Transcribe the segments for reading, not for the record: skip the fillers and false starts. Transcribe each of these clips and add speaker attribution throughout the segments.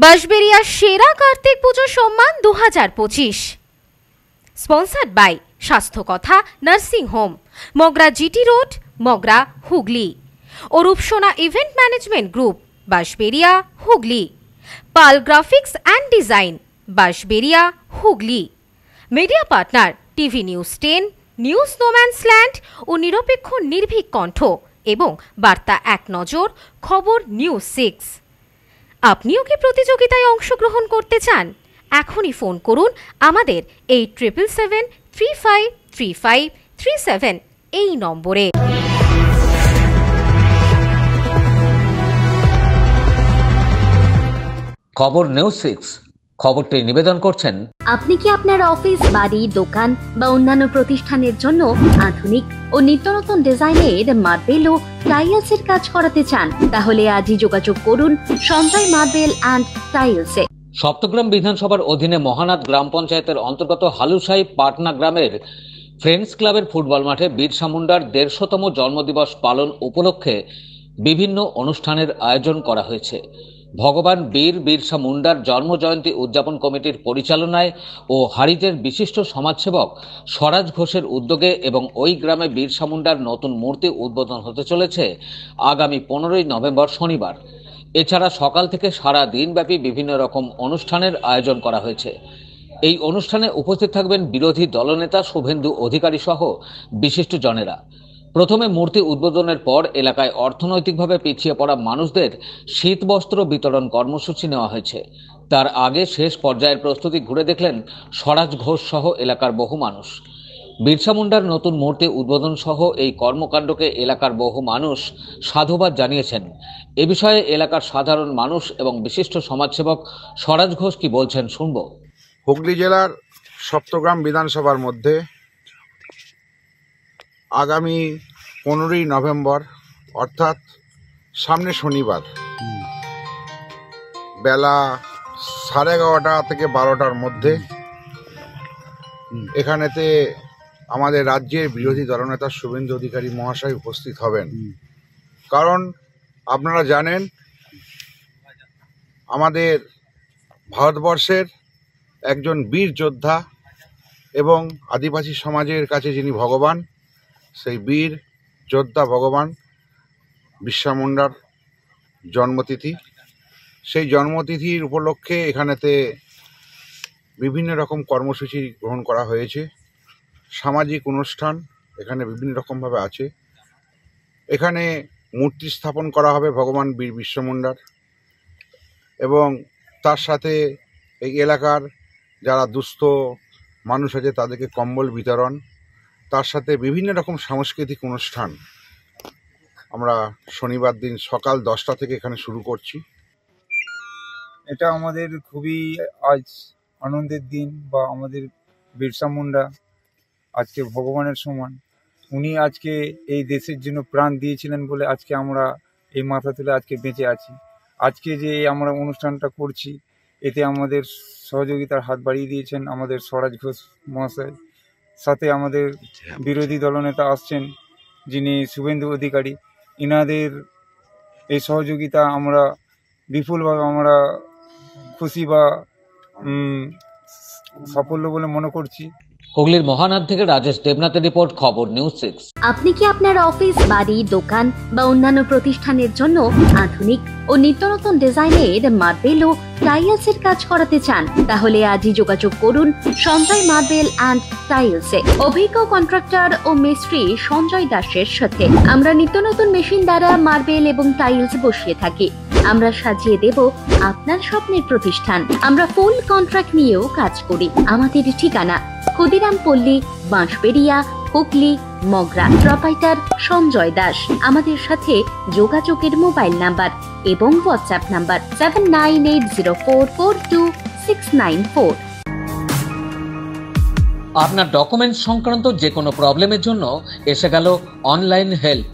Speaker 1: বাঁশবেড়িয়া সেরা কার্তিক পুজো সম্মান 2025 sponsored by Swasthya Katha nursing home, Magra GT road, Magra, Hooghly ও Rupsona event management group, Bansberia, Hooghly. Pal graphics and design, Bansberia, Hooghly. Media partner TV news 10, news no man's land ও নিরপেক্ষ নির্ভীক কণ্ঠ এবং বার্তা এক নজর, খবর নিউজ 6। আপনিও কি প্রতিযোগিতায় অংশগ্রহণ করতে চান? এখনই ফোন করুন আমাদের 8777353537 এই নম্বরে।
Speaker 2: খবর নিউজ 6 খবরটি নিবেদন করছেন।
Speaker 3: আপনি কি আপনার অফিস, বাড়ি, দোকান বা অন্যান্য প্রতিষ্ঠানের জন্য আধুনিক ও নিত্যনতুন ডিজাইনের মার্বেল ও টাইলসের কাজ করাতে চান? তাহলে আজই যোগাযোগ করুন সঞ্জয় মার্বেল অ্যান্ড টাইলসে।
Speaker 2: সপ্তগ্রাম বিধানসভার অধীনে মহানাদ গ্রাম পঞ্চায়েতের অন্তর্গত হালুসাই পাটনা গ্রামের ফ্রেন্ডস ক্লাবের ফুটবল মাঠে বিরসা মুন্ডার 150তম জন্মদিবস পালন উপলক্ষে বিভিন্ন অনুষ্ঠানের আয়োজন করা হয়েছে। ভগবান বিরসা মুন্ডার জন্মজয়ন্তী উদযাপন কমিটির পরিচালনায় ও হারিজের বিশিষ্ট সমাজসেবক স্বরাজ ঘোষের উদ্যোগে এবং ওই গ্রামে বিরসা মুন্ডার নতুন মূর্তি উদ্বোধন হতে চলেছে আগামী 15ই নভেম্বর শনিবার। এছাড়া সকাল থেকে সারা দিনব্যাপী বিভিন্ন রকম অনুষ্ঠানের আয়োজন করা হয়েছে। এই অনুষ্ঠানে উপস্থিত থাকবেন বিরোধী দলনেতা শুভেন্দু অধিকারী সহ বিশিষ্ট জনেরা। প্রথমে মূর্তি উদ্বোধনের পর এলাকায় অর্থনৈতিকভাবে পিছিয়ে পড়া মানুষদের শীতবস্ত্র বিতরণ কর্মসূচি নেওয়া হয়েছে। তার আগে শেষ পর্যায়ের প্রস্তুতি ঘুরে দেখলেন স্বরাজ ঘোষ সহ এলাকার বহু মানুষ। বিরসা মুন্ডার নতুন মূর্তি উদ্বোধন সহ এই কর্মকাণ্ডকে এলাকার বহু মানুষ সাধুবাদ জানিয়েছেন। এ বিষয়ে এলাকার সাধারণ মানুষ এবং বিশিষ্ট সমাজসেবক স্বরাজ ঘোষ কি বলছেন শুনব।
Speaker 4: হুগলি জেলার সপ্তগ্রাম বিধানসভার মধ্যে আগামী 15ই নভেম্বর অর্থাৎ সামনে শনিবার বেলা 11:30 থেকে 12টার মধ্যে এখানেতে আমাদের রাজ্যের বিরোধী দলনেতা শুভেন্দু অধিকারী মহাশয় উপস্থিত হবেন। কারণ আপনারা জানেন আমাদের ভারতবর্ষের একজন বীর যোদ্ধা এবং আদিবাসী সমাজের কাছে যিনি ভগবান, সেই বীর যোদ্ধা ভগবান বিরসা মুন্ডার জন্মতিথি। সেই জন্মতিথির উপলক্ষে এখানেতে বিভিন্ন রকম কর্মসূচি গ্রহণ করা হয়েছে। সামাজিক অনুষ্ঠান এখানে বিভিন্ন রকমভাবে আছে। এখানে মূর্তি স্থাপন করা হবে ভগবান বীর বিরসা মুন্ডার, এবং তার সাথে এই এলাকার যারা দুস্থ মানুষ আছে তাদেরকে কম্বল বিতরণ, তার সাথে বিভিন্ন রকম সাংস্কৃতিক অনুষ্ঠান আমরা শনিবার দিন সকাল 10টা থেকে এখানে শুরু করছি।
Speaker 5: এটা আমাদের খুবই আজ আনন্দের দিন, বা আমাদের বিরসা মুন্ডা আজকে ভগবানের সমান। উনি আজকে এই দেশের জন্য প্রাণ দিয়েছিলেন বলে আজকে আমরা এই মাথা তুলে আজকে বেঁচে আছি। আজকে যে আমরা অনুষ্ঠানটা করছি এতে আমাদের সহযোগিতার হাত বাড়িয়ে দিয়েছেন আমাদের স্বরাজ ঘোষ মহাশয়, সাথে আমাদের বিরোধী দলনেতা আসছেন যিনি শুভেন্দু অধিকারী। ইনাদের এই সহযোগিতা আমরা বিপুলভাবে আমরা খুশি বা সাফল্য বলে মনে করছি।
Speaker 2: হুগলির মহানাদ থেকে রাজেশ দেবনাথের রিপোর্ট, খবর নিউজ 6।
Speaker 3: আপনি কি আপনার অফিস, বাড়ি, দোকান বা অন্যান্য প্রতিষ্ঠানের জন্য আধুনিক ও নিত্যনতুন ডিজাইনের মার্বেল ও টাইলসের কাজ করাতে চান? তাহলে আজই যোগাযোগ করুন সঞ্জয় মার্বেল অ্যান্ড টাইলসে। অভিজ্ঞ কন্ট্রাক্টর ও মিস্ত্রি সঞ্জয় দাসের সাথে আমরা নিত্যনতুন মেশিন দ্বারা মার্বেল এবং টাইলস বসিয়ে থাকি। আমরা সাজিয়ে দেব আপনার স্বপ্নের প্রতিষ্ঠান। আমরা ফুল কন্ট্রাক্ট নিয়েও কাজ করি। আমাদের ঠিকানা ক্ষুদিরাম পল্লী, বাঁশবেড়িয়া, হুগলি, মগরা। প্রোপাইটার সঞ্জয় দাস। আমাদের সাথে যোগাযোগের মোবাইল নাম্বার এবং হোয়াটসঅ্যাপ নাম্বার 7980442694।
Speaker 2: আপনার ডকুমেন্টস সংক্রান্ত যে কোনো প্রবলেমের জন্য এসে গেল অনলাইন হেল্প।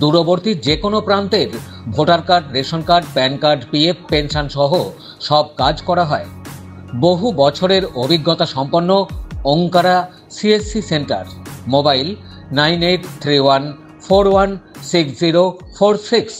Speaker 2: দূরবর্তী যে কোনো প্রান্তের voter card, ration card, pan card, PF, pension সহ সব কাজ করা হয়। বহু বছরের অভিজ্ঞতা সম্পন্ন ওঙ্কারা সিএসসি সেন্টার। মোবাইল 9831416046।